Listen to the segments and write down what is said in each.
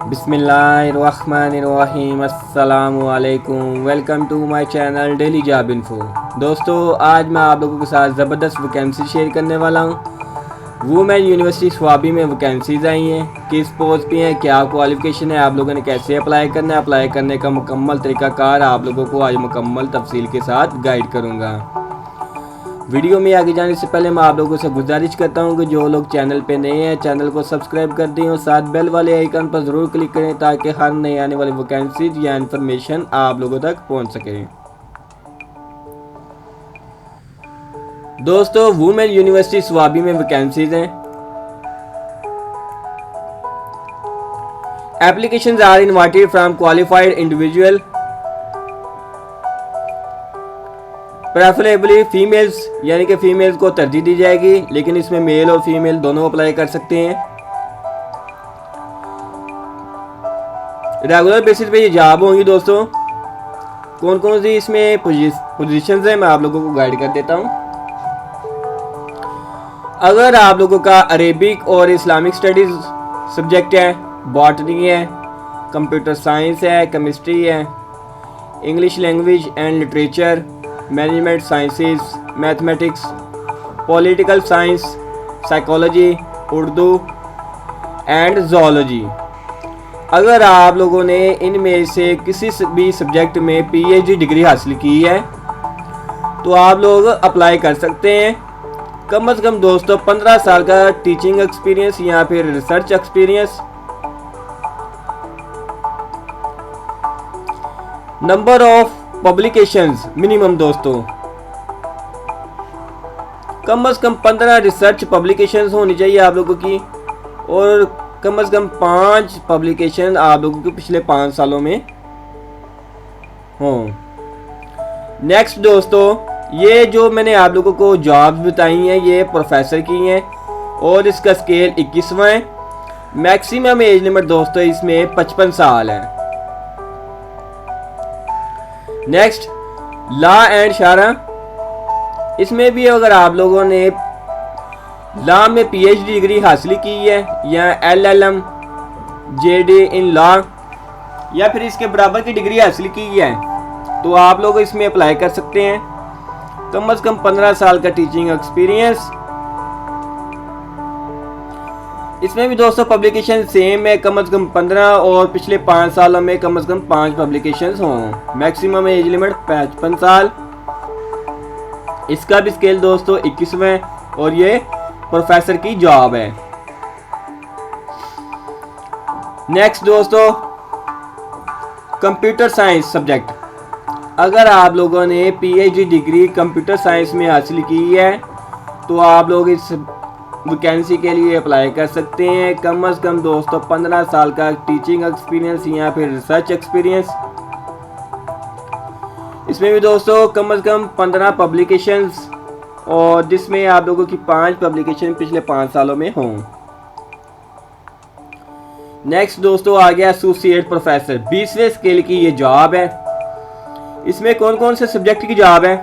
बिस्मिल्लाहिर्रहमानिर्रहीम अस्सलामुअलैकुम। Welcome to my channel daily job info. दोस्तों, आज मैं आप लोगों के साथ ज़बरदस्त वैकेंसी शेयर करने वाला हूँ। वुमेन यूनिवर्सिटी स्वाबी में वैकेंसीज़ आई हैं, किस पोस्ट पे हैं, क्या क्वालिफ़िकेशन है, आप लोगों ने कैसे अप्लाई करना है, अप्लाई करने का मुकम्मल तरीक़ाकार आप लोगों को आज मुकम्मल तफसील के साथ गाइड करूँगा। वीडियो में आगे जाने से पहले मैं आप लोगों से गुजारिश करता हूं कि जो लोग चैनल पे नए हैं चैनल को सब्सक्राइब कर दें और साथ बेल वाले आइकन पर ज़रूर क्लिक करें ताकि हर नए आने वाली वैकेंसीज या इन्फॉर्मेशन आप लोगों तक पहुंच सके। दोस्तों, वुमेन यूनिवर्सिटी स्वाबी में वैकेंसीज हैं। Applications are invited from qualified individual, preferably females, यानी कि फीमेल्स को तरजीह दी जाएगी, लेकिन इसमें मेल और फीमेल दोनों अप्लाई कर सकते हैं। रेगुलर बेसिस पे ये जॉब होंगी। दोस्तों, कौन कौन सी इसमें पोजीशंस हैं मैं आप लोगों को गाइड कर देता हूं। अगर आप लोगों का अरेबिक और इस्लामिक स्टडीज़ सब्जेक्ट है, बॉटनी है, कंप्यूटर साइंस है, केमिस्ट्री है, English language and literature, management sciences, mathematics, political science, psychology, Urdu and zoology, अगर आप लोगों ने इनमें से किसी भी सब्जेक्ट में पीएचडी डिग्री हासिल की है तो आप लोग अप्लाई कर सकते हैं। कम से कम दोस्तों 15 साल का टीचिंग एक्सपीरियंस या फिर research experience. Number of publications minimum दोस्तों कम से कम 15 रिसर्च पब्लिकेशंस होनी चाहिए आप लोगों की, और कम से कम 5 पब्लिकेशन आप लोगों के पिछले 5 सालों में हों। नेक्स्ट दोस्तों, ये जो मैंने आप लोगों को जॉब्स बताई हैं ये प्रोफेसर की हैं और इसका स्केल 21वां है। मैक्सिमम एज लिमिट दोस्तों इसमें 55 साल है। नेक्स्ट, लॉ एंड शारा, इसमें भी अगर आप लोगों ने लॉ में पीएचडी डिग्री हासिल की है या एलएलएम, जेडी इन लॉ या फिर इसके बराबर की डिग्री हासिल की है तो आप लोग इसमें अप्लाई कर सकते हैं। कम से कम 15 साल का टीचिंग एक्सपीरियंस। इसमें भी दोस्तों पब्लिकेशन सेम है, कम से कम 15 और पिछले 5 सालों में कम से कम 5 पब्लिकेशंस हों। मैक्सिमम एज लिमिट 55 साल। इसका भी स्केल दोस्तों 21वां है और ये प्रोफेसर की जॉब है। नेक्स्ट दोस्तों, कंप्यूटर साइंस सब्जेक्ट, अगर आप लोगों ने पीएचडी डिग्री कंप्यूटर साइंस में हासिल की है तो आप लोग इस वैकेंसी के लिए अप्लाई कर सकते हैं। कम से कम दोस्तों 15 साल का टीचिंग एक्सपीरियंस या फिर रिसर्च एक्सपीरियंस। इसमें भी दोस्तों कम से कम 15 पब्लिकेशंस और जिसमें आप लोगों की 5 पब्लिकेशन पिछले 5 सालों में हों। नेक्स्ट दोस्तों आ गया एसोसिएट प्रोफेसर, 20वें स्केल की ये जॉब है। इसमें कौन कौन से सब्जेक्ट की जॉब है।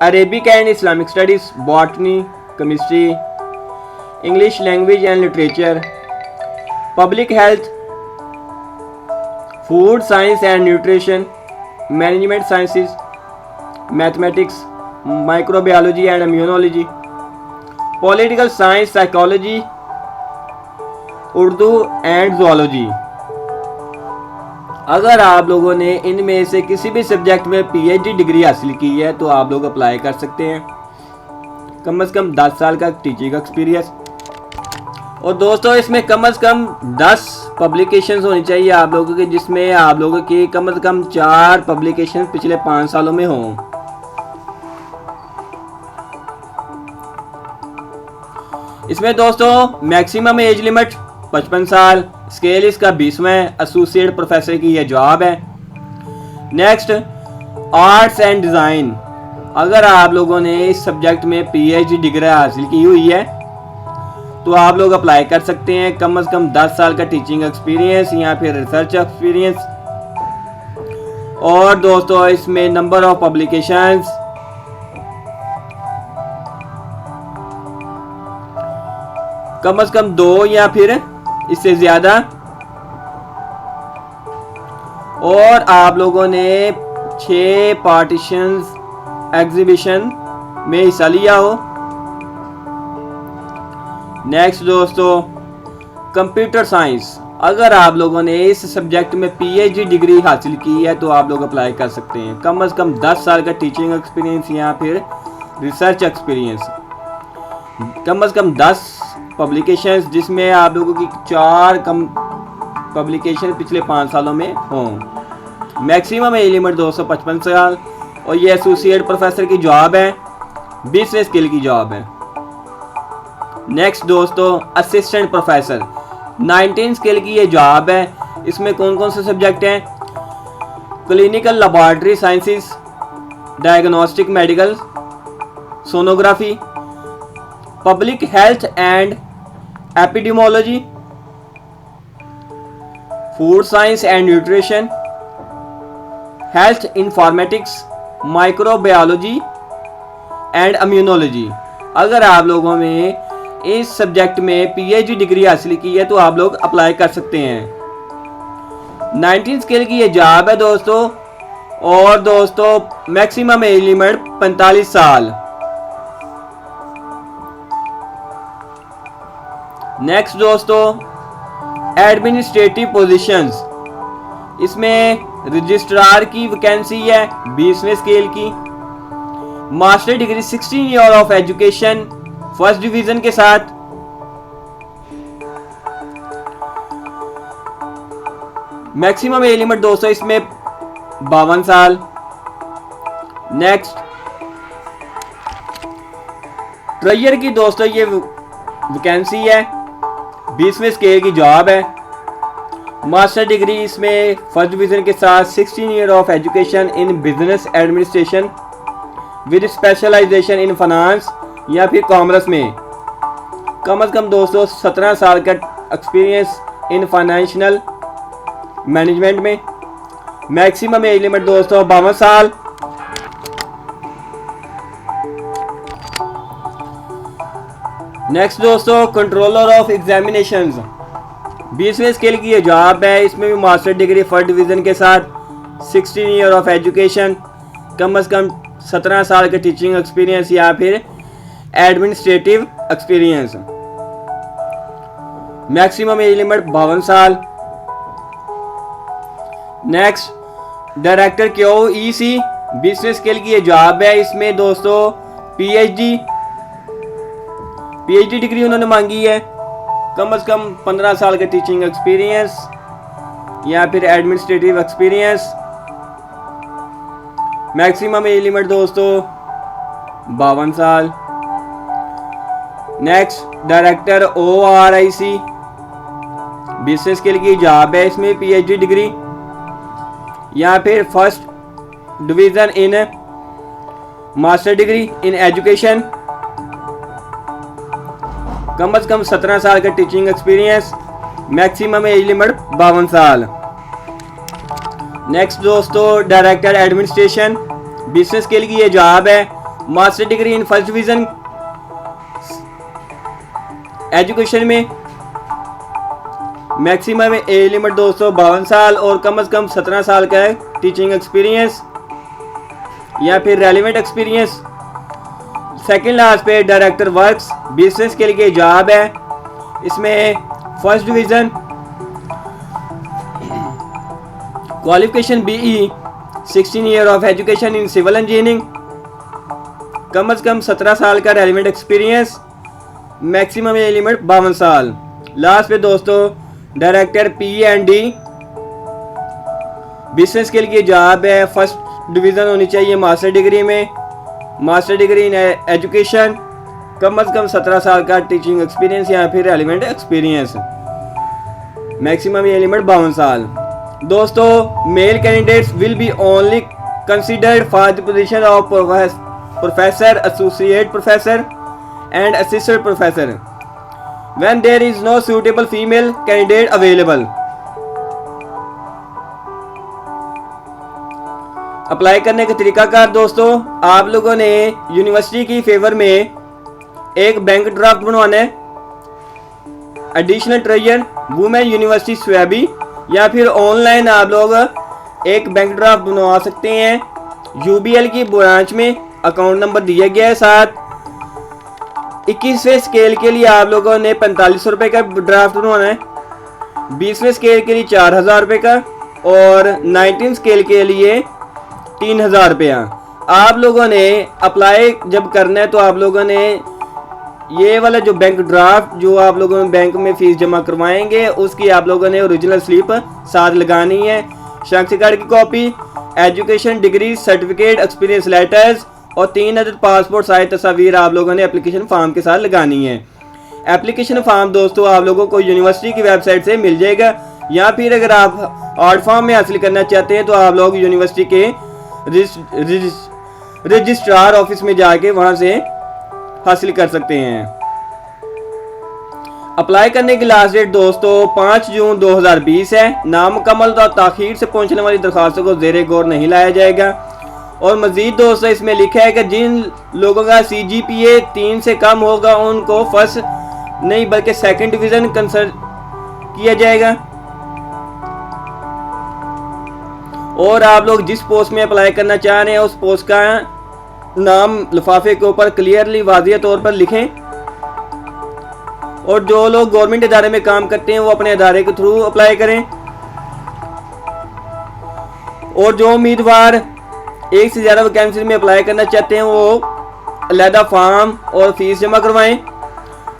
Arabic and Islamic studies, botany, chemistry, English language and literature, public health, food science and nutrition, management sciences, mathematics, microbiology and immunology, political science, psychology, Urdu and zoology. अगर आप लोगों ने इनमें से किसी भी सब्जेक्ट में पीएचडी डिग्री हासिल की है तो आप लोग अप्लाई कर सकते हैं। कम से कम 10 साल का टीचिंग एक्सपीरियंस। और दोस्तों इसमें कम से कम 10 पब्लिकेशंस होनी चाहिए आप लोगों की, जिसमें आप लोगों की कम से कम 4 पब्लिकेशन पिछले 5 सालों में हों। इसमें दोस्तों मैक्सिमम एज लिमिट 55 साल। स्केल इसका 20वां है। एसोसिएट प्रोफेसर की यह जॉब है। नेक्स्ट, आर्ट्स एंड डिज़ाइन, अगर आप लोगों ने इस सब्जेक्ट में पीएचडी डिग्री हासिल की हुई है तो आप लोग अप्लाई कर सकते हैं। कम से कम 10 साल का टीचिंग एक्सपीरियंस या फिर रिसर्च एक्सपीरियंस। और दोस्तों इसमें नंबर ऑफ पब्लिकेशंस कम से कम 2 या फिर इससे ज़्यादा, और आप लोगों ने 6 पार्टीशंस एग्जीबिशन में हिस्सा लिया हो। नेक्स्ट दोस्तों, कंप्यूटर साइंस। अगर आप लोगों ने इस सब्जेक्ट में पीएचडी डिग्री हासिल की है तो आप लोग अप्लाई कर सकते हैं। कम से कम 10 साल का टीचिंग एक्सपीरियंस या फिर रिसर्च एक्सपीरियंस, कम से कम 10 पब्लिकेशंस जिसमें आप लोगों की 4 पब्लिकेशन पिछले 5 सालों में हों। मैक्सिमम एज लिमिट 255 साल, और ये एसोसिएट प्रोफेसर की जॉब है, 20वें स्केल की जॉब है। नेक्स्ट दोस्तों, असिस्टेंट प्रोफेसर, 19 स्केल की ये जॉब है। इसमें कौन कौन से सब्जेक्ट हैं? Clinical laboratory sciences, diagnostic medical, sonography, public health and epidemiology, food science and nutrition, health informatics, microbiology and immunology. अगर आप लोगों में इस सब्जेक्ट में पीएचडी डिग्री हासिल की है तो आप लोग अप्लाई कर सकते हैं। 19 स्केल की ये जॉब है दोस्तों, और दोस्तों मैक्सिमम एज लिमिट 45 साल। नेक्स्ट दोस्तों, एडमिनिस्ट्रेटिव पोजीशंस। इसमें रजिस्ट्रार की वैकेंसी है 20वें स्केल की। Master degree 16 year of education first division के साथ। मैक्सिमम एज लिमिट दोस्तों इसमें 52 साल। नेक्स्ट, ट्रेजर की दोस्तों ये वैकेंसी है, 20वें स्केल की जॉब है। मास्टर डिग्री इसमें फर्स्ट डिवीजन के साथ, 16 year of education in business administration with specialization in finance या फिर कॉमर्स में। कम से कम दोस्तों 17 साल का एक्सपीरियंस इन फाइनेंशियल मैनेजमेंट में। मैक्सिमम एज लिमिट दोस्तों 52 साल। नेक्स्ट दोस्तों, कंट्रोलर ऑफ एग्जामिनेशंस, 20वें स्केल की ये जॉब है। इसमें भी मास्टर डिग्री फर्स्ट डिवीजन के साथ, 16 ईयर ऑफ एजुकेशन, कम से कम 17 साल का टीचिंग एक्सपीरियंस या फिर administrative experience. Maximum age limit 52 साल। नेक्स्ट, डायरेक्टर क्यूईसी, 20वें स्केल की ये जॉब है। इसमें दोस्तों पीएचडी डिग्री उन्होंने मांगी है, कम से कम 15 साल का टीचिंग एक्सपीरियंस या फिर administrative experience. Maximum age limit दोस्तों 52 साल। नेक्स्ट, डायरेक्टर ORIC, 20वें स्केल की जॉब है। इसमें पीएचडी डिग्री या फिर first division in master degree in education, कम से कम 17 साल का teaching experience. Maximum age limit 52 साल। नेक्स्ट दोस्तों, डायरेक्टर एडमिनिस्ट्रेशन, 20वें स्केल की ये जॉब है। Master degree in first division education में। मैक्सिमम एज लिमिट दोस्तों 52 साल, और कम से कम 17 साल का है टीचिंग एक्सपीरियंस या फिर रेलिवेंट एक्सपीरियंस। सेकेंड लास्ट पे डायरेक्टर वर्क्स, 20वें स्केल की जॉब है। इसमें first division, qualification BE, 16 year of education in civil engineering, कम से कम 17 साल का relevant experience. Maximum age limit 52 साल। लास्ट पे दोस्तों डायरेक्टर PE&D, 20वें स्केल की जॉब है। फर्स्ट डिवीजन होनी चाहिए मास्टर डिग्री में, मास्टर डिग्री इन एजुकेशन, कम से कम 17 साल का टीचिंग एक्सपीरियंस या फिर relevant experience. Maximum age limit 52 साल। दोस्तों, male candidates will be only considered for the position of professor, associate professor and assistant professor when there is no suitable female candidate available. Apply करने का तरीकाकार दोस्तों, आप लोगों ने यूनिवर्सिटी की फेवर में एक बैंक ड्राफ्ट बनवाना है। एडिशनल ट्रेजर वुमेन यूनिवर्सिटी स्वैबी, या फिर ऑनलाइन आप लोग एक बैंक ड्राफ्ट बनवा सकते हैं। यूबीएल की ब्रांच में अकाउंट नंबर दिया गया है। साथ 21वें स्केल के लिए आप लोगों ने 4500 रुपये का ड्राफ्ट बनवाना है, 20वें स्केल के लिए 4000 रुपये का, और 19 स्केल के लिए 3000 रुपया। आप लोगों ने अप्लाई जब करना है तो आप लोगों ने ये वाला जो बैंक ड्राफ्ट जो आप लोगों ने बैंक में फीस जमा करवाएंगे उसकी आप लोगों ने ओरिजिनल स्लिप साथ लगानी है, शनाख्ती कार्ड की copy, education degree certificate, experience letters और 3 अदद पासपोर्ट साइज तस्वीर आप लोगों ने एप्लीकेशन फॉर्म के साथ लगानी है। एप्लीकेशन फॉर्म दोस्तों आप लोगों को यूनिवर्सिटी की वेबसाइट से मिल जाएगा, या फिर अगर आप हार्ड फॉर्म में हासिल करना चाहते हैं तो आप लोग यूनिवर्सिटी के रजिस्ट्रार ऑफिस में जाके वहां से हासिल कर सकते हैं। अप्लाई करने की लास्ट डेट दोस्तों 5 जून 2020 है। नामुकम्मल और ताखीर से पहुंचने वाली दरखास्तों को ज़ेरे गौर नहीं लाया जाएगा। और मजीद दोस्तों इसमें लिखा है कि जिन लोगों का CGPA 3 से कम होगा उनको फर्स्ट नहीं बल्कि सेकंड डिवीज़न कंसिडर किया जाएगा। और आप लोग जिस पोस्ट में अप्लाई करना चाह रहे हैं उस पोस्ट का नाम लिफाफे के ऊपर क्लियरली वाज़िह तौर पर लिखें। और जो लोग गवर्नमेंट इदारे में काम करते हैं वो अपने इदारे के थ्रू अप्लाई करें। और जो उम्मीदवार एक से ज़्यादा वैकेंसी में अप्लाई करना चाहते हैं वो अलहदा फॉर्म और फीस जमा करवाएं।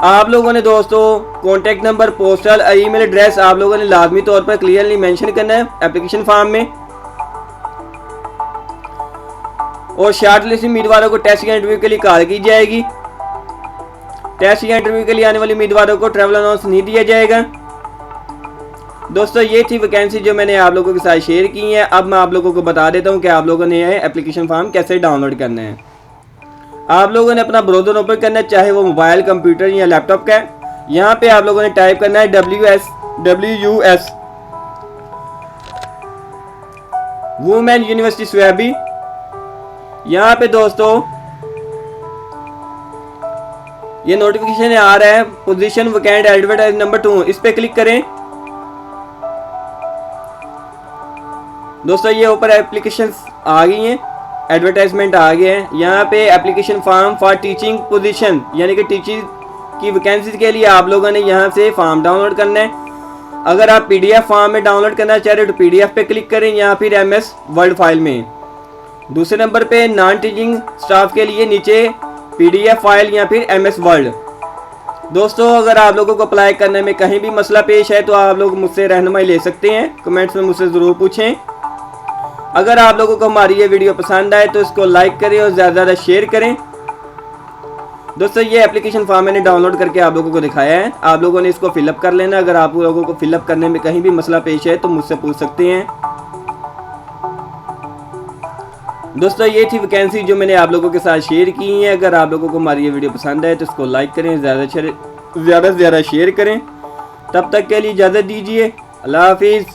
आप लोगों ने दोस्तों contact number, postal, email address आप लोगों ने लाजमी तौर पर क्लियरली मेंशन करना है एप्लीकेशन फॉर्म में। और शॉर्टलिस्ट उम्मीदवारों को टेस्ट या इंटरव्यू के लिए कॉल की जाएगी। टेस्ट या इंटरव्यू के लिए आने वाले उम्मीदवारों को ट्रैवल अलाउंस नहीं दिया जाएगा। दोस्तों ये थी वैकेंसी जो मैंने आप लोगों के साथ शेयर की है। अब मैं आप लोगों को बता देता हूँ कि आप लोगों ने एप्लीकेशन फॉर्म कैसे डाउनलोड करना है। आप लोगों ने अपना ब्राउज़र ओपन करना है, चाहे वो मोबाइल, कंप्यूटर या लैपटॉप का है। यहाँ पे आप लोगों ने टाइप करना है WUS वुमेन यूनिवर्सिटी स्वैबी। यहाँ पे दोस्तों ये नोटिफिकेशन आ रहा है पोजीशन वैकेंट एडवर्टाइज नंबर 2, इस पे क्लिक करें। दोस्तों ये ऊपर एप्लीकेशन आ गई हैं, एडवर्टाइजमेंट आ गए हैं। यहाँ पे application form for teaching position यानी कि टीचिंग की वैकेंसी के लिए आप लोगों ने यहाँ से फॉर्म डाउनलोड करना है। अगर आप PDF फॉर्म में डाउनलोड करना चाह रहे हो तो PDF पे क्लिक करें या फिर MS वर्ड फाइल में। दूसरे नंबर पे नॉन टीचिंग स्टाफ के लिए नीचे PDF फाइल या फिर MS वर्ड। दोस्तों अगर आप लोगों को अप्लाई करने में कहीं भी मसला पेश है तो आप लोग मुझसे रहनुमाई ले सकते हैं, कमेंट्स में मुझसे ज़रूर पूछें। अगर आप लोगों को हमारी ये वीडियो पसंद आए तो इसको लाइक करें और ज़्यादा से ज़्यादा शेयर करें। दोस्तों ये एप्लीकेशन फॉर्म मैंने डाउनलोड करके आप लोगों को दिखाया है, आप लोगों ने इसको फिलअप कर लेना। अगर आप लोगों को फिलअप करने में कहीं भी मसला पेश है तो मुझसे पूछ सकते हैं। दोस्तों ये थी वैकेंसी जो मैंने आप लोगों के साथ शेयर की है। अगर आप लोगों को हमारी ये वीडियो पसंद आए तो इसको लाइक करें, ज़्यादा से ज़्यादा शेयर करें। तब तक के लिए इजाज़त दीजिए, अल्लाह हाफिज़।